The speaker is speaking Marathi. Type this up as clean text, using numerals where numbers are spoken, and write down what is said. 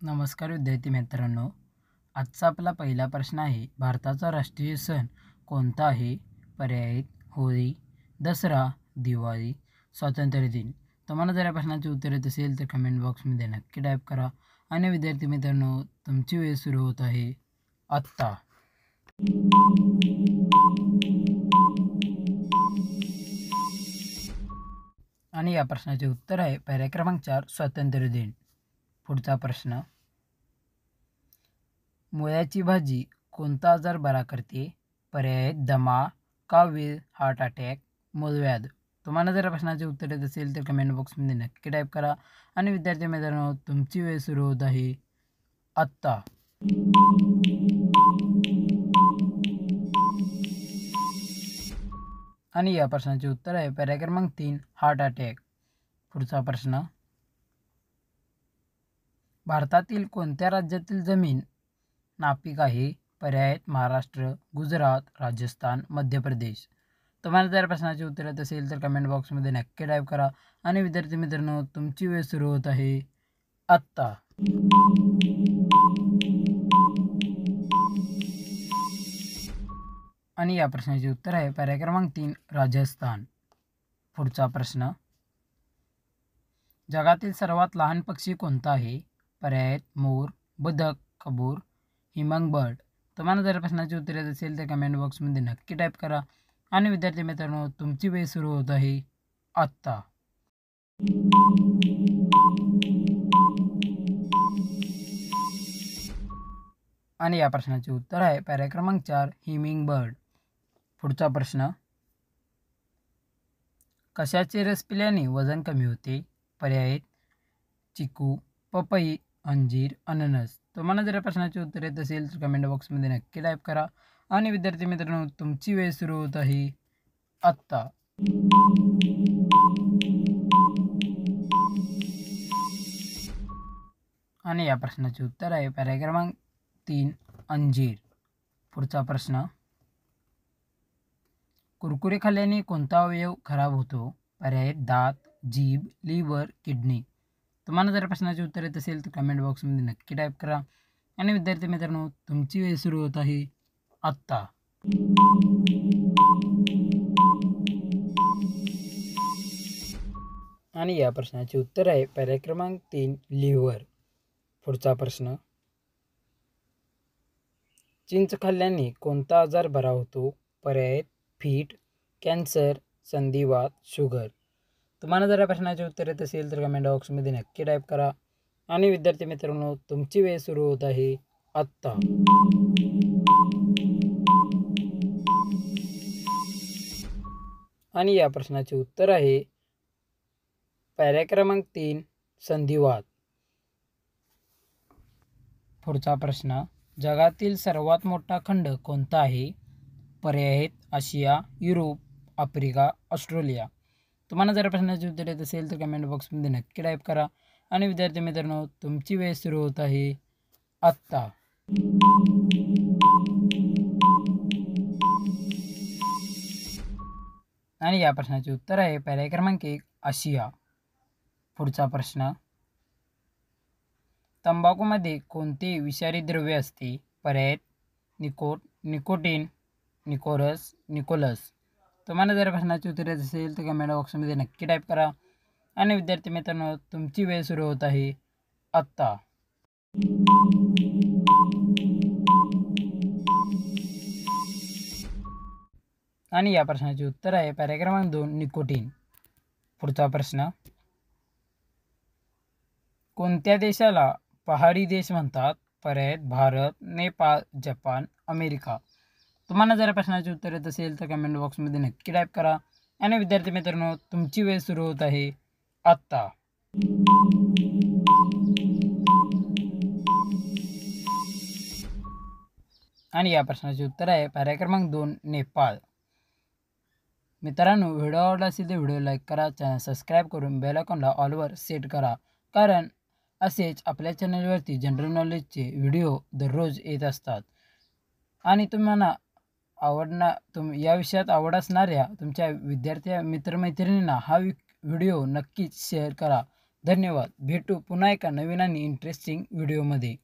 नमस्कार विद्यार्थी मित्रांनो. आजचा आपला पहिला प्रश्न आहे, भारताचा राष्ट्रीय सण कोणता आहे? पर्याय आहेत होळी, दसरा, दिवाळी, स्वातंत्र्य दिन. तुम्हाला जर या प्रश्नाची उत्तर येत असेल तर कमेंट बॉक्समध्ये नक्की टाईप करा. आणि विद्यार्थी मित्रांनो, तुमची वेळ सुरू होत आहे आत्ता. आणि या प्रश्नाचे उत्तर आहे पर्याय क्रमांक 4, स्वातंत्र्य दिन. पुढचा प्रश्न, मुळ्याची भाजी कोणता आजार बरा करते? पर्याय आहेत दमा, कावीळ, हार्ट अटॅक, मूळव्याध. तुम्हाला जर प्रश्नाचे उत्तर येत असेल तर कमेंट बॉक्समध्ये नक्की टाईप करा. आणि विद्यार्थी मित्रांनो, तुमची वेळ सुरू होत आहे आत्ता. आणि या प्रश्नाचे उत्तर आहे पर्याय क्रमांक 3, हार्ट अटॅक. पुढचा प्रश्न, भारतातील कोणत्या राज्यातील जमीन नापीक आहे? पर्याय आहेत महाराष्ट्र, गुजरात, राजस्थान, मध्य प्रदेश. तुम्हाला जर प्रश्नाचे उत्तर येत असेल तर कमेंट बॉक्समध्ये नक्की टाईप करा. आणि विद्यार्थी मित्रांनो, तुमची वेळ सुरू होत आहे आत्ता. आणि या प्रश्नाचे उत्तर आहे पर्याय क्रमांक 3, राजस्थान. पुढचा प्रश्न, जगातील सर्वात लहान पक्षी कोणता आहे? पर्याय आहेत मोर, बदक, कबूतर, हिमंगबर्ड. तुम्हाला जर प्रश्नाचे उत्तर येत असेल तर कमेंट बॉक्समध्ये नक्की टाईप करा. आणि विद्यार्थी मित्रांनो, तुमची वेळ सुरू होत आहे आत्ता. आणि या प्रश्नाचे उत्तर आहे पर्याय क्रमांक 4, हिमिंगबर्ड. पुढचा प्रश्न, कशाचे रस पिल्याने वजन कमी होते? पर्याय आहेत चिकू, पपई, अंजीर, अननस. तुम्हाला जर प्रश्नाचे उत्तर येत असेल तर कमेंट बॉक्समध्ये नक्की टाईप करा. आणि विद्यार्थी मित्रांनो, तुमची वेळ सुरू होत आहे आत्ता. आणि या प्रश्नाचे उत्तर आहे पर्याय क्रमांक 3, अंजीर. पुढचा प्रश्न, कुरकुरे खाल्ल्याने कोणता अवयव खराब होतो? पर्याय आहेत दात, जीभ, लिव्हर, किडनी. तुम्हाला जर प्रश्नाचे उत्तर येत असेल तर कमेंट बॉक्समध्ये नक्की टाईप करा. आणि विद्यार्थी मित्रांनो, तुमची वेळ सुरू होत आहे आत्ता. आणि या प्रश्नाचे उत्तर आहे पर्याय क्रमांक 3, लिव्हर. पुढचा प्रश्न, चिंच खाल्ल्याने कोणता आजार बरा होतो? पर्याय आहेत फीट, कॅन्सर, संधिवात, शुगर. तुम्हाला जर या प्रश्नाचे उत्तर येत असेल तर कमेंट बॉक्समध्ये नक्की टाईप करा. आणि विद्यार्थी मित्रांनो, तुमची वेळ सुरू होत आहे आत्ता. आणि या प्रश्नाचे उत्तर आहे पर्याय क्रमांक 3, संधिवात. पुढचा प्रश्न, जगातील सर्वात मोठा खंड कोणता आहे? पर्याय आहेत आशिया, युरोप, आफ्रिका, ऑस्ट्रेलिया. तुम्हाला जर प्रश्नाचे उत्तर येत असेल तर कमेंट बॉक्समध्ये नक्की टाईप करा. आणि विद्यार्थी मित्रांनो, तुमची वेळ सुरू होत आहे आत्ता. आणि या प्रश्नाचे उत्तर आहे पर्याय क्रमांक 1, आशिया. पुढचा प्रश्न, तंबाखूमध्ये कोणते विषारी द्रव्य असते? पर्याय निकोटीन, निकोरस, निकोलस. तुम्हाला जर प्रश्नाचे उत्तर येत असेल तर कमेंट बॉक्समध्ये नक्की टाईप करा. आणि विद्यार्थी मित्रांनो, तुमची वेळ सुरू होत आहे आत्ता. आणि या प्रश्नाचे उत्तर आहे पर्याय क्रमांक 2, निकोटीन. पुढचा प्रश्न, कोणत्या देशाला पहाडी देश म्हणतात? पर्याय भारत, नेपाळ, जपान, अमेरिका. तुम्हाला जर प्रश्नाचे उत्तर येत असेल तर कमेंट बॉक्समध्ये नक्की टाईप करा. आणि विद्यार्थी मित्रांनो, तुमची वेळ सुरू होत आहे आत्ता. आणि या प्रश्नाचे उत्तर आहे पर्याय क्रमांक 2, नेपाळ. मित्रांनो, व्हिडिओ आवडला असेल तर व्हिडिओ लाईक करा, चॅनल सबस्क्राईब करून बेल आयकॉनला ऑलवर सेट करा. कारण असेच आपल्या चॅनलवरती जनरल नॉलेजचे व्हिडिओ दररोज येत असतात. आणि तुम्हाला या विषयात आवड असणाऱ्या तुमच्या विद्यार्थी मित्रमैत्रिणींना हा व्हिडिओ नक्कीच शेअर करा. धन्यवाद. भेटू पुन्हा एका नवीन आणि इंटरेस्टिंग व्हिडिओमध्ये.